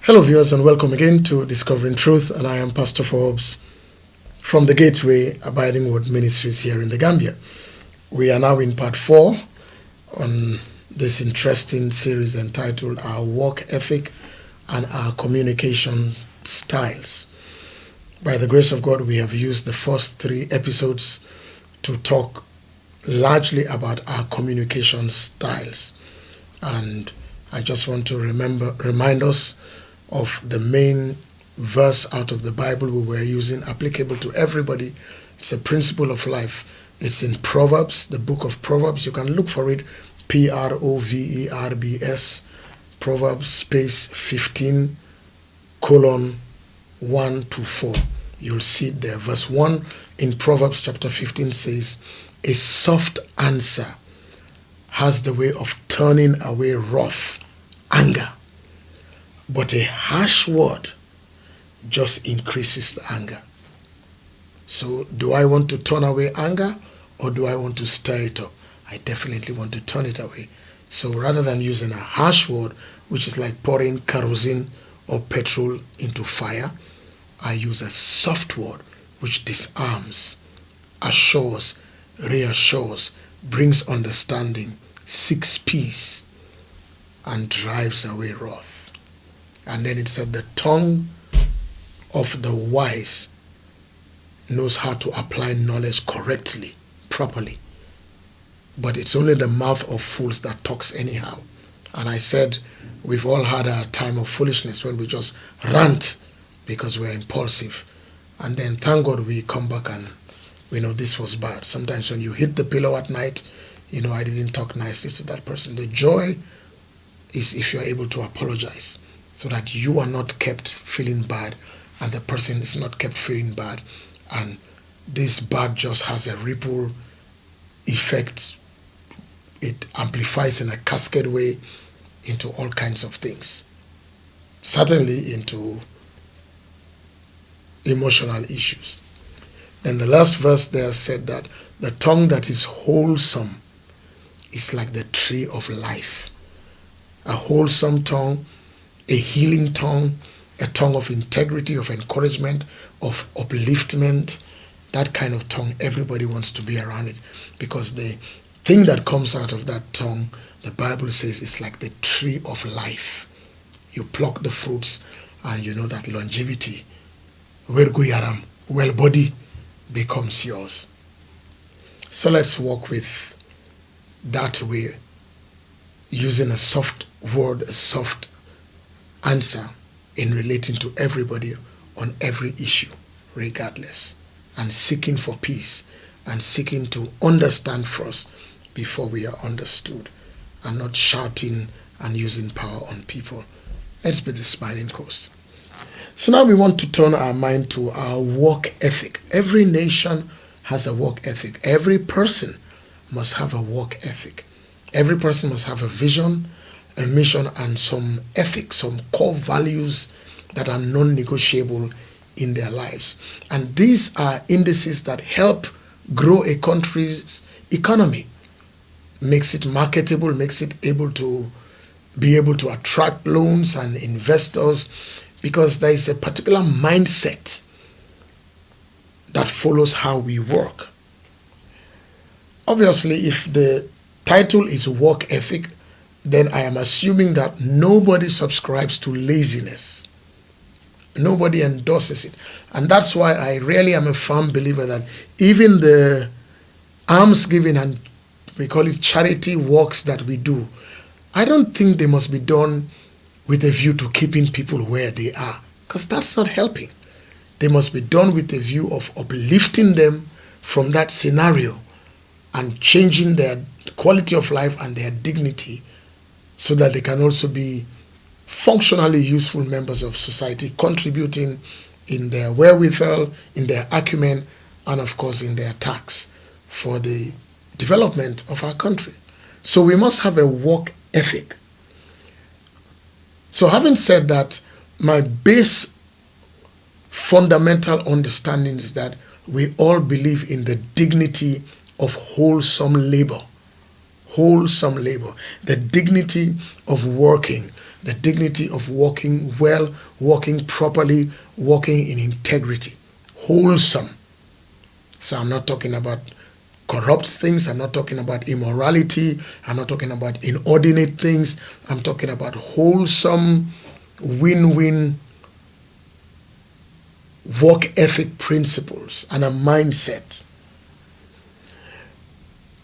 Hello viewers and welcome again to Discovering Truth, and I am Pastor Forbes from the Gateway Abiding Word Ministries here in the Gambia. We are now in part 4 on this interesting series entitled Our Work Ethic and Our Communication Styles. By the grace of God, we have used the first 3 episodes to talk largely about our communication styles. And I just want to remind us of the main verse out of the Bible we were using, applicable to everybody. It's a principle of life. It's in Proverbs, the book of Proverbs. You can look for it, Proverbs, Proverbs space 15, colon 1 to 4. You'll see it there. Verse 1 in Proverbs chapter 15 says, "A soft answer has the way of turning away wrath, anger. But a harsh word just increases the anger." So do I want to turn away anger, or do I want to stir it up? I definitely want to turn it away. So rather than using a harsh word, which is like pouring kerosene or petrol into fire, I use a soft word which disarms, assures, reassures, brings understanding, seeks peace, and drives away wrath. And then it said, the tongue of the wise knows how to apply knowledge correctly, properly. But it's only the mouth of fools that talks anyhow. And I said, we've all had our time of foolishness when we just rant because we're impulsive. And then thank God we come back and we know this was bad. Sometimes when you hit the pillow at night, I didn't talk nicely to that person. The joy is if you're able to apologize, so that you are not kept feeling bad and the person is not kept feeling bad. And this bad just has a ripple effect. It amplifies in a cascade way into all kinds of things. Certainly into emotional issues. Then the last verse there said that the tongue that is wholesome is like the tree of life. A wholesome tongue, a healing tongue, a tongue of integrity, of encouragement, of upliftment. That kind of tongue, everybody wants to be around it, because the thing that comes out of that tongue, the Bible says, is like the tree of life. You pluck the fruits and you know that longevity, werguyaram, well body, becomes yours. So let's walk with that way, using a soft word, a soft answer in relating to everybody on every issue, regardless, and seeking for peace and seeking to understand first before we are understood, and not shouting and using power on people. Let's be the smiling coast. So now we want to turn our mind to our work ethic. Every nation has a work ethic. Every person must have a work ethic. Every person must have a vision, a mission, and some ethics, some core values that are non-negotiable in their lives. And these are indices that help grow a country's economy, makes it marketable, makes it able to attract loans and investors, because there is a particular mindset that follows how we work. Obviously, if the title is work ethic, then I am assuming that nobody subscribes to laziness. Nobody endorses it. And that's why I really am a firm believer that even the almsgiving and we call it charity works that we do, I don't think they must be done with a view to keeping people where they are, because that's not helping. They must be done with a view of uplifting them from that scenario and changing their quality of life and their dignity, so that they can also be functionally useful members of society, contributing in their wherewithal, in their acumen, and of course in their tax for the development of our country. So we must have a work ethic. So having said that, my base fundamental understanding is that we all believe in the dignity of wholesome labor. wholesome labor, the dignity of working, the dignity of walking well, walking properly, walking in integrity. Wholesome. So I'm not talking about corrupt things. I'm not talking about immorality. I'm not talking about inordinate things. I'm talking about wholesome, win-win work ethic principles and a mindset.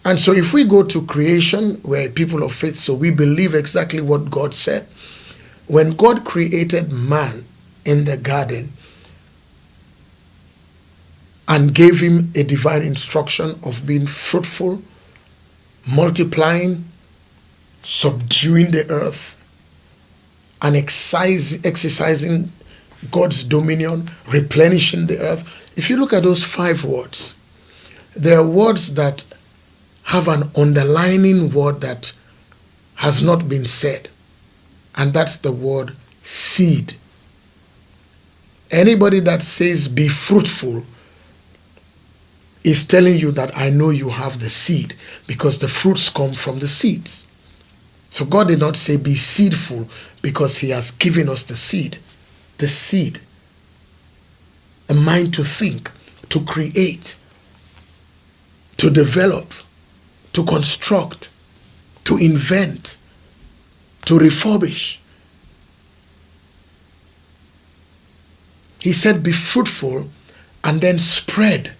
And so if we go to creation, we're people of faith, so we believe exactly what God said. When God created man in the garden and gave him a divine instruction of being fruitful, multiplying, subduing the earth, and exercising God's dominion, replenishing the earth. If you look at those 5 words, they are words that have an underlining word that has not been said, and that's the word seed. Anybody that says be fruitful is telling you that I know you have the seed, because the fruits come from the seeds. So God did not say be seedful because he has given us the seed. The seed, a mind to think, to create, to develop, to construct, to invent, to refurbish. He said be fruitful and then spread.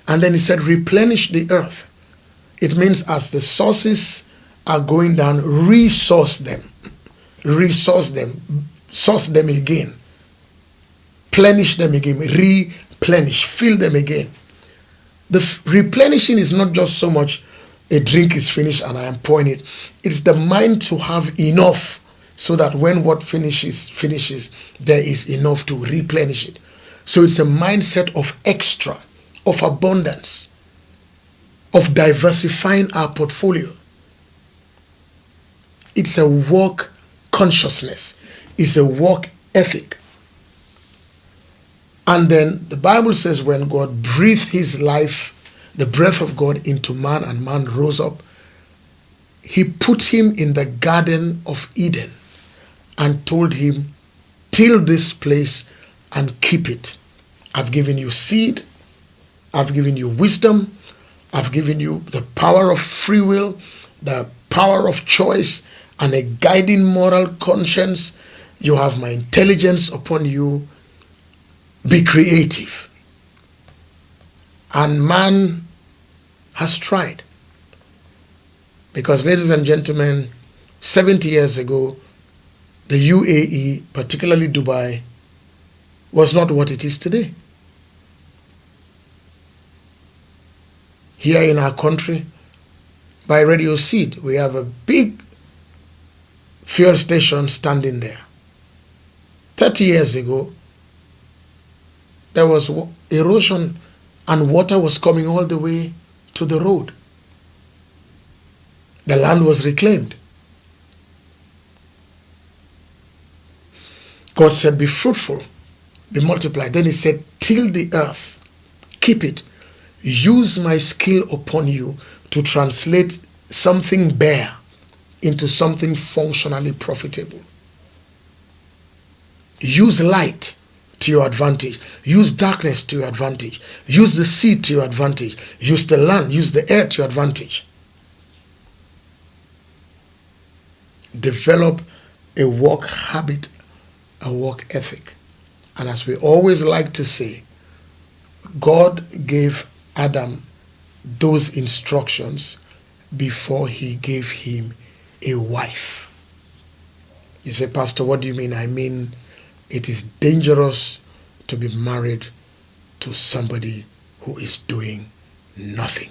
And then he said replenish the earth. It means as the sources are going down, resource them, source them again, plenish them again, replenish, fill them again. The replenishing is not just so much a drink is finished and I am pouring it. It's the mind to have enough so that when what finishes, there is enough to replenish it. So it's a mindset of extra, of abundance, of diversifying our portfolio. It's a work consciousness. It's a work ethic. And then the Bible says when God breathed his life, the breath of God into man, and man rose up, he put him in the Garden of Eden and told him, till this place and keep it. I've given you seed. I've given you wisdom. I've given you the power of free will, the power of choice, and a guiding moral conscience. You have my intelligence upon you. Be creative. And man has tried. Because, ladies and gentlemen, 70 years ago, the UAE, particularly Dubai, was not what it is today. Here in our country, by Radio Seed, we have a big fuel station standing there. 30 years ago, there was erosion and water was coming all the way to the road. The land was reclaimed. God said, be fruitful, be multiplied. Then he said, till the earth, keep it. Use my skill upon you to translate something bare into something functionally profitable. Use light to your advantage. Use darkness to your advantage. Use the seed to your advantage. Use the land, use the air to your advantage. Develop a work habit, a work ethic. And as we always like to say, God gave Adam those instructions before he gave him a wife. You say, Pastor, what do you mean? I mean, it is dangerous to be married to somebody who is doing nothing.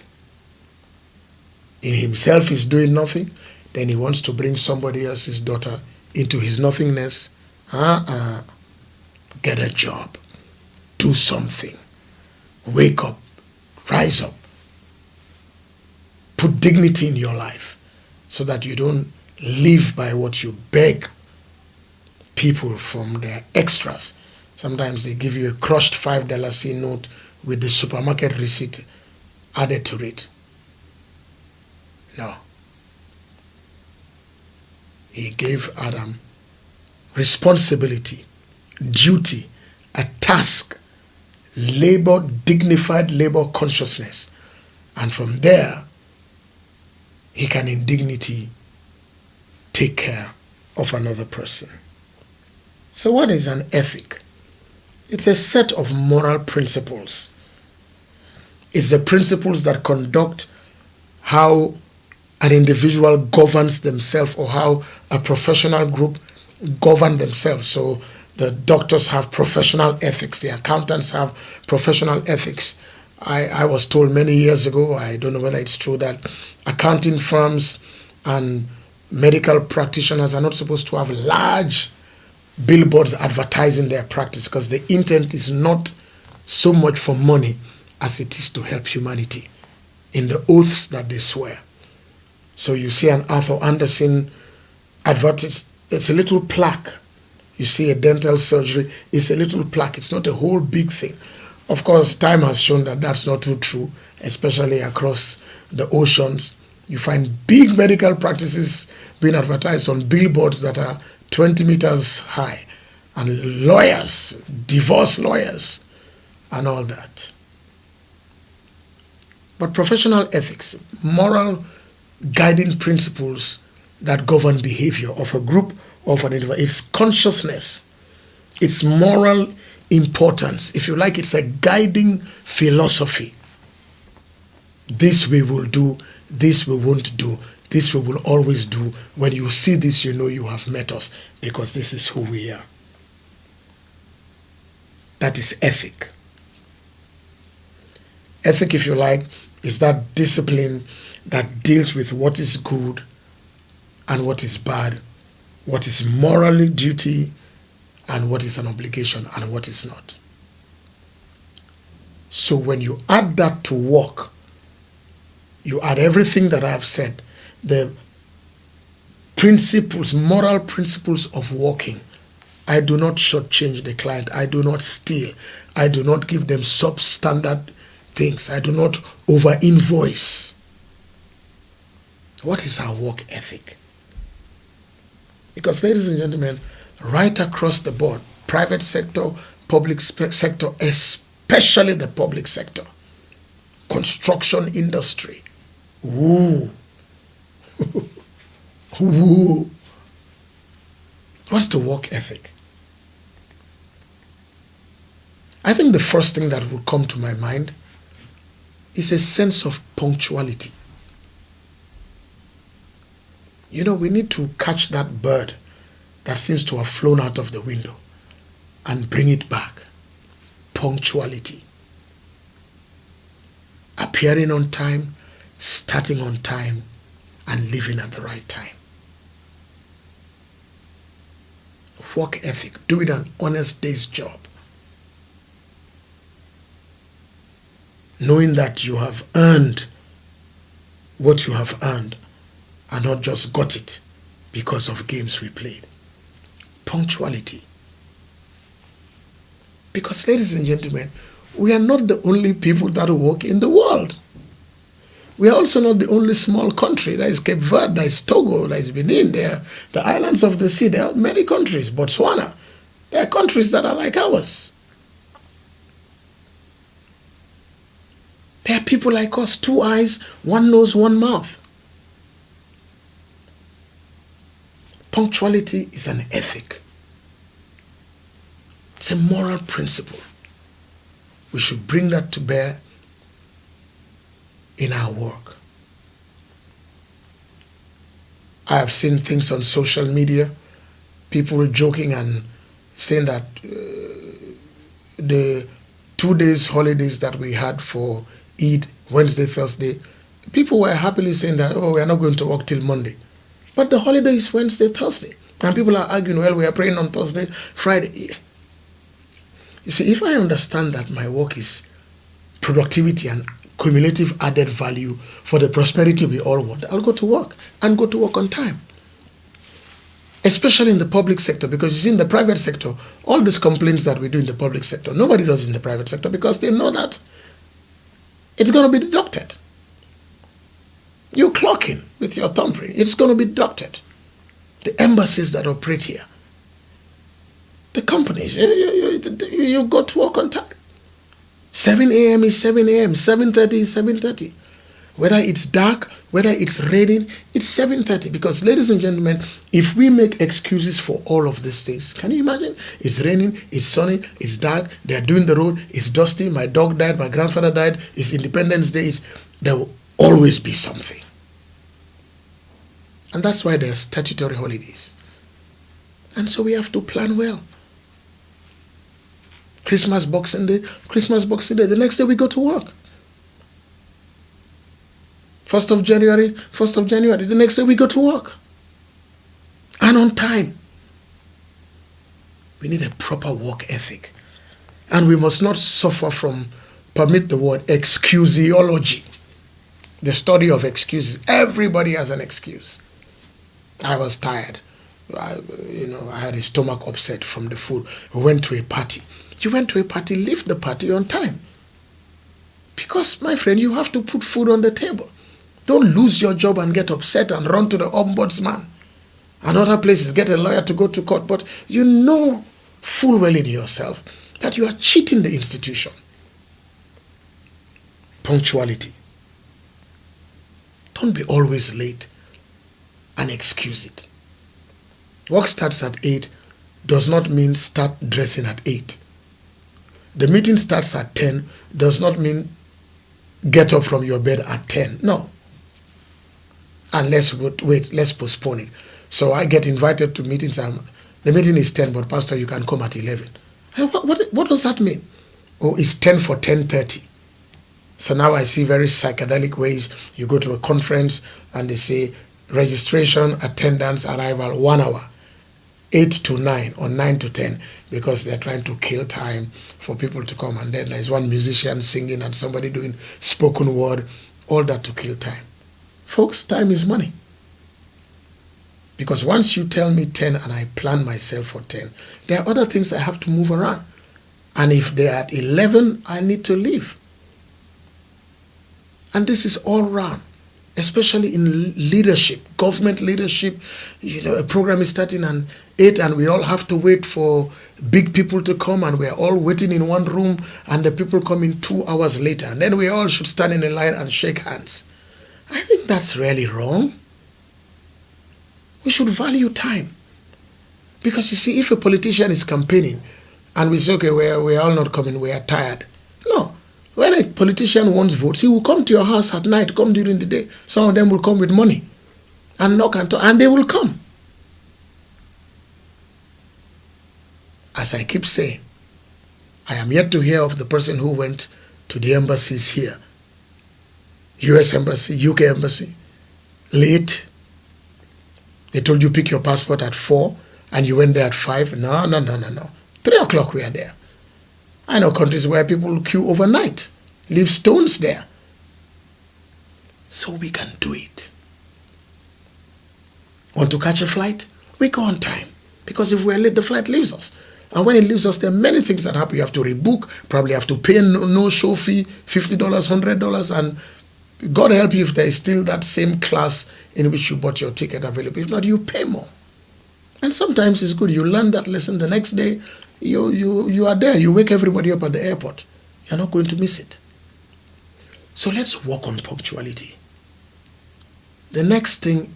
In himself, he's doing nothing. Then he wants to bring somebody else's daughter into his nothingness. Get a job. Do something. Wake up. Rise up. Put dignity in your life so that you don't live by what you beg people from their extras. Sometimes they give you a crushed $5 note with the supermarket receipt added to it. No. He gave Adam responsibility, duty, a task, labor, dignified labor consciousness. And from there, he can in dignity take care of another person. So what is an ethic? It's a set of moral principles. It's the principles that conduct how an individual governs themselves or how a professional group govern themselves. So the doctors have professional ethics, the accountants have professional ethics. I was told many years ago, I don't know whether it's true, that accounting firms and medical practitioners are not supposed to have large billboards advertising their practice, because the intent is not so much for money as it is to help humanity in the oaths that they swear. So you see an Arthur Andersen advertise, it's a little plaque. You see a dental surgery, it's a little plaque. It's not a whole big thing. Of course, time has shown that that's not too true, especially across the oceans. You find big medical practices being advertised on billboards that are 20 meters high, and lawyers, divorce lawyers, and all that. But professional ethics, moral guiding principles that govern behavior of a group, of an individual, it's consciousness, it's moral importance. If you like, it's a guiding philosophy. This we will do, this we won't do, this we will always do. When you see this, you know you have met us, because this is who we are. That is ethic. Ethic, if you like, is that discipline that deals with what is good and what is bad, what is morally duty and what is an obligation and what is not. So when you add that to work, you add everything that I have said, the principles, moral principles of working. I do not shortchange the client. I do not steal. I do not give them substandard things. I do not over-invoice. What is our work ethic? Because, ladies and gentlemen, right across the board, private sector, public sector, especially the public sector, construction industry, woo, woo. What's the work ethic? I think the first thing that would come to my mind is a sense of punctuality. You know, we need to catch that bird that seems to have flown out of the window and bring it back. Punctuality. Appearing on time, starting on time, and leaving at the right time. Work ethic, doing an honest day's job. Knowing that you have earned what you have earned and not just got it because of games we played. Punctuality. Because, ladies and gentlemen, we are not the only people that work in the world. We are also not the only small country. There is Cape Verde, there is Togo, there is Benin, there are the islands of the sea. There are many countries, Botswana. There are countries that are like ours. There are people like us, 2 eyes, 1 nose, 1 mouth. Punctuality is an ethic. It's a moral principle. We should bring that to bear in our work. I have seen things on social media, people joking and saying that the 2 days holidays that we had for Eid, Wednesday, Thursday, people were happily saying that, oh, we are not going to work till Monday. But the holiday is Wednesday, Thursday. And people are arguing, well, we are praying on Thursday, Friday. You see, if I understand that my work is productivity and cumulative added value for the prosperity we all want, I'll go to work and go to work on time. Especially in the public sector, because you see, in the private sector, all these complaints that we do in the public sector, nobody does in the private sector because they know that it's going to be deducted. You clock in with your thumbprint. It's going to be deducted. The embassies that operate here, the companies, you go to work on time. 7 a.m. is 7 a.m., 7:30 is 7:30. Whether it's dark, whether it's raining, it's 7:30. Because, ladies and gentlemen, if we make excuses for all of these things, can you imagine? It's raining, it's sunny, it's dark, they're doing the road, it's dusty, my dog died, my grandfather died, it's Independence Day, there will always be something. And that's why there are statutory holidays. And so we have to plan well. Christmas, Boxing Day, the next day we go to work. 1st of January, the next day we go to work. And on time. We need a proper work ethic. And we must not suffer from, permit the word, excusiology. The study of excuses. Everybody has an excuse. I was tired. I had a stomach upset from the food. We went to a party. You went to a party, leave the party on time. Because, my friend, you have to put food on the table. Don't lose your job and get upset and run to the ombudsman. And other places, get a lawyer to go to court. But you know full well in yourself that you are cheating the institution. Punctuality. Don't be always late and excuse it. Work starts at 8 does not mean start dressing at 8. The meeting starts at 10 does not mean get up from your bed at 10. No. And let's postpone it. So I get invited to meetings. The meeting is 10, but Pastor, you can come at 11. What does that mean? Oh, it's 10 for 10:30. So now I see very psychedelic ways. You go to a conference and they say registration, attendance, arrival, 1 hour. 8 to 9 or 9 to 10, because they're trying to kill time for people to come. And then there's one musician singing and somebody doing spoken word, all that to kill time. Folks, time is money. Because once you tell me 10 and I plan myself for 10, there are other things I have to move around. And if they're at 11, I need to leave. And this is all round. Especially in leadership, government leadership. A program is starting at 8 and we all have to wait for big people to come, and we're all waiting in one room and the people come in 2 hours later. And then we all should stand in a line and shake hands. I think that's really wrong. We should value time. Because you see, if a politician is campaigning and we say, okay, we're all not coming, we are tired. No. When a politician wants votes, he will come to your house at night, come during the day. Some of them will come with money and knock and talk, and they will come. As I keep saying, I am yet to hear of the person who went to the embassies here, US Embassy, UK Embassy, late. They told you pick your passport at 4 and you went there at 5. No. 3 o'clock we are there. I know countries where people queue overnight, leave stones there. So we can do it. Want to catch a flight? We go on time. Because if we're late, the flight leaves us. And when it leaves us, there are many things that happen. You have to rebook, probably have to pay no-show fee, $50, $100, and God help you if there is still that same class in which you bought your ticket available. If not, you pay more. And sometimes it's good. You learn that lesson the next day. You are there. You wake everybody up at the airport. You're not going to miss it. So let's work on punctuality. The next thing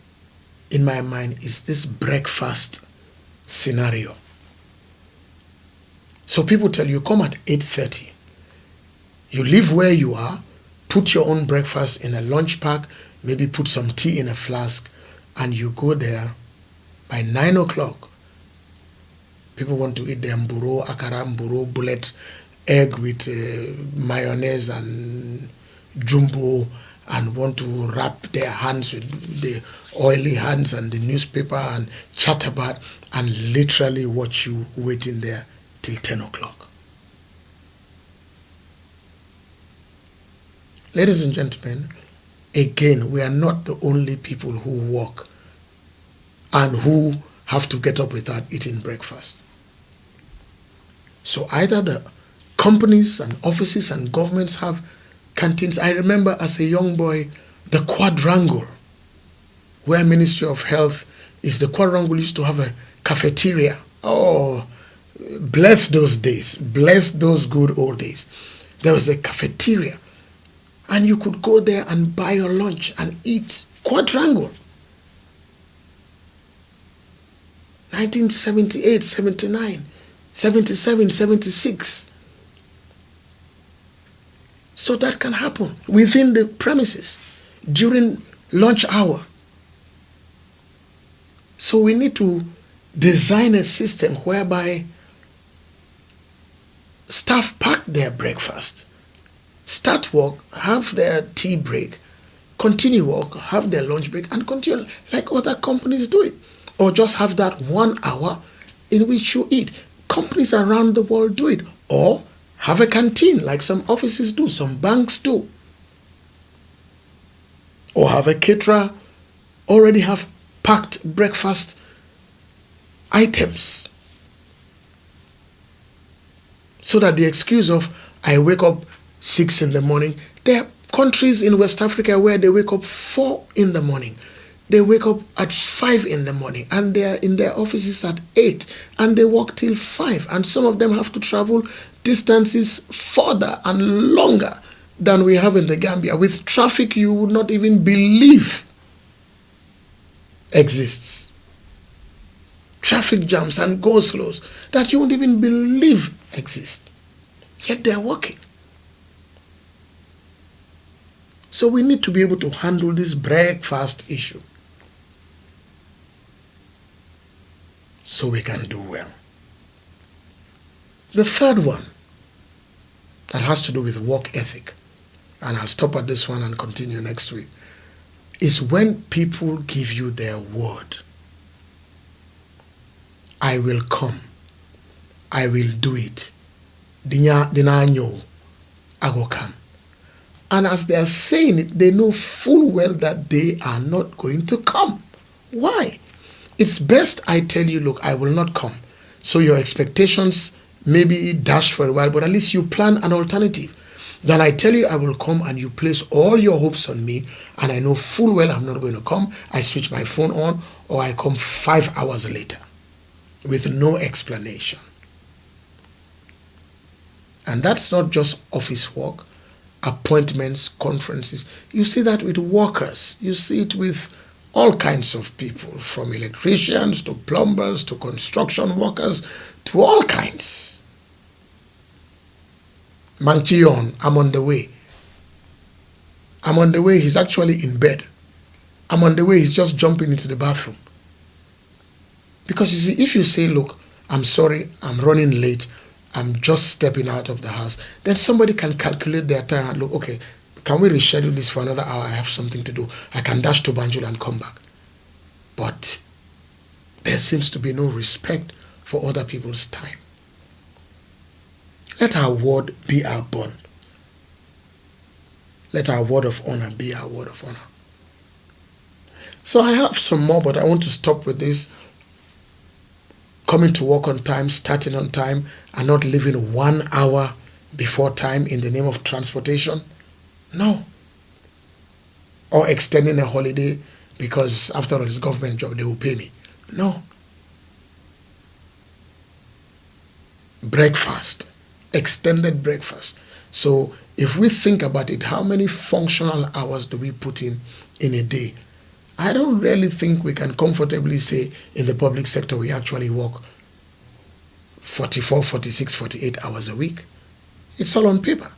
in my mind is this breakfast scenario. So people tell you, come at 8:30. You leave where you are, put your own breakfast in a lunch pack, maybe put some tea in a flask, and you go there by 9 o'clock. People want to eat their mburo, akara, mburo, bullet, egg with mayonnaise and jumbo, and want to wrap their hands with the oily hands and the newspaper and chat about, and literally watch you waiting there till 10 o'clock. Ladies and gentlemen, again, we are not the only people who work and who have to get up without eating breakfast. So either the companies and offices and governments have canteens. I remember as a young boy The quadrangle, where Ministry of Health is, the quadrangle used to have a cafeteria. Oh, bless those days. Bless those good old days. There was a cafeteria. And you could go there and buy your lunch and eat. Quadrangle. 1978, 79, 77, 76. So that can happen within the premises during lunch hour. So we need to design a system whereby staff pack their breakfast, start work, have their tea break, continue work, have their lunch break, and continue like other companies do it. Or just have that 1 hour in which you eat. Companies around the world do it. Or have a canteen like some offices do, some banks do. Or have a caterer already have packed breakfast items. So that the excuse of, I wake up 6 in the morning, there are countries in West Africa where they wake up 4 in the morning. They wake up at 5 in the morning and they are in their offices at 8 and they work till 5. And some of them have to travel distances further and longer than we have in the Gambia, with traffic you would not even believe exists. Traffic jams and go-slows that you won't even believe exist. Yet they are working. So we need to be able to handle this breakfast issue so we can do well. The third one that has to do with work ethic, and I'll stop at this one and continue next week, is when people give you their word. I will come. I will do it. Dinanyo, I will come. And as they are saying it, they know full well that they are not going to come. Why? It's best I tell you, look, I will not come. So your expectations may be dashed for a while, but at least you plan an alternative. Then I tell you I will come and you place all your hopes on me, and I know full well I'm not going to come. I switch my phone on, or I come 5 hours later with no explanation. And that's not just office work, appointments, conferences. You see that with workers. You see it with all kinds of people, from electricians to plumbers to construction workers to all kinds. Manchion, I'm on the way. I'm on the way, he's actually in bed. I'm on the way, he's just jumping into the bathroom. Because you see, if you say, look, I'm sorry, I'm running late, I'm just stepping out of the house, then somebody can calculate their time and look, okay, can we reschedule this for another hour? I have something to do. I can dash to Banjul and come back. But there seems to be no respect for other people's time. Let our word be our bond. Let our word of honor be our word of honor. So I have some more, but I want to stop with this. Coming to work on time, starting on time, and not leaving 1 hour before time in the name of transportation. No. Or extending a holiday because after all it's government job, they will pay me. No. Breakfast. Extended breakfast. So if we think about it, how many functional hours do we put in a day? I don't really think we can comfortably say in the public sector we actually work 44, 46, 48 hours a week. It's all on paper.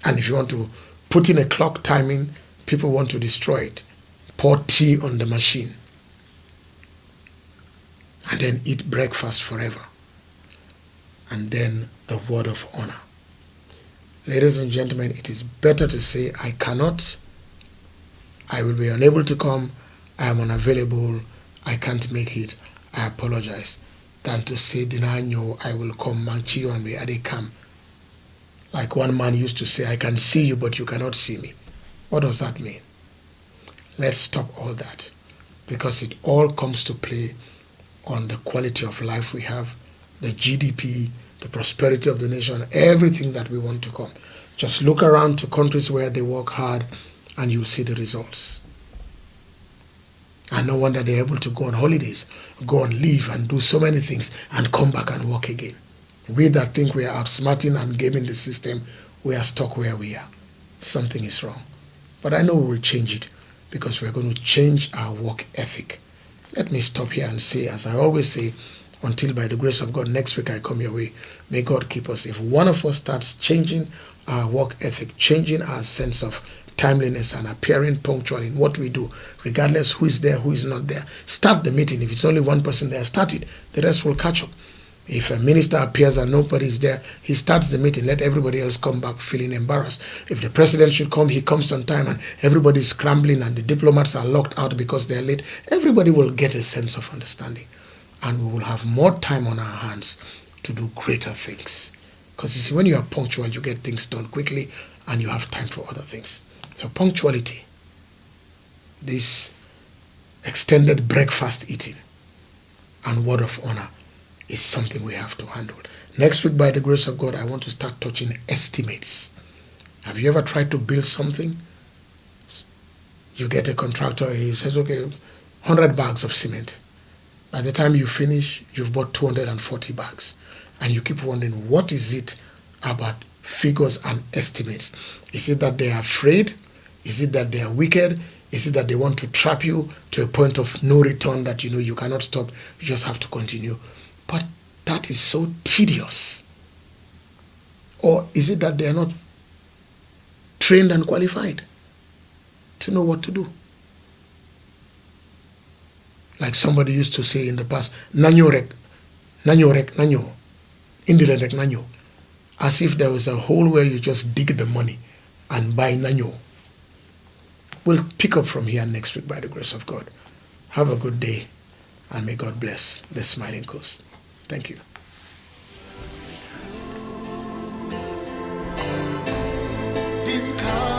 And if you want to put in a clock timing, people want to destroy it. Pour tea on the machine. And then eat breakfast forever. And then the word of honor. Ladies and gentlemen, it is better to say, I cannot, I will be unable to come, I am unavailable, I can't make it, I apologize, than to say, Dinanyo, I will come, Manchiyo and we ade come. Like one man used to say, I can see you, but you cannot see me. What does that mean? Let's stop all that, because it all comes to play on the quality of life we have, the GDP, the prosperity of the nation, everything that we want to come. Just look around to countries where they work hard and you'll see the results. And no wonder they're able to go on holidays, go on leave and do so many things and come back and work again. We that think we are outsmarting and gaming the system, we are stuck where we are. Something is wrong. But I know we will change it because we're going to change our work ethic. Let me stop here and say, as I always say, until by the grace of God, next week I come your way, may God keep us. If one of us starts changing our work ethic, changing our sense of timeliness and appearing punctual in what we do, regardless who is there, who is not there, start the meeting. If it's only one person there, start it. The rest will catch up. If a minister appears and nobody is there, he starts the meeting. Let everybody else come back feeling embarrassed. If the president should come, he comes on time and everybody is scrambling and the diplomats are locked out because they're late. Everybody will get a sense of understanding. And we will have more time on our hands to do greater things. Because you see, when you are punctual, you get things done quickly and you have time for other things. So punctuality, this extended breakfast eating and word of honor is something we have to handle. Next week, by the grace of God, I want to start touching estimates. Have you ever tried to build something? You get a contractor, he says, okay, 100 bags of cement. By the time you finish, you've bought 240 bags. And you keep wondering, what is it about figures and estimates? Is it that they are afraid? Is it that they are wicked? Is it that they want to trap you to a point of no return that you know you cannot stop, you just have to continue? But that is so tedious. Or is it that they are not trained and qualified to know what to do? Like somebody used to say in the past, nanyo rek, nanyo, indirect nanyo. As if there was a hole where you just dig the money and buy nanyo. We'll pick up from here next week by the grace of God. Have a good day and may God bless the Smiling Coast. Thank you. Discover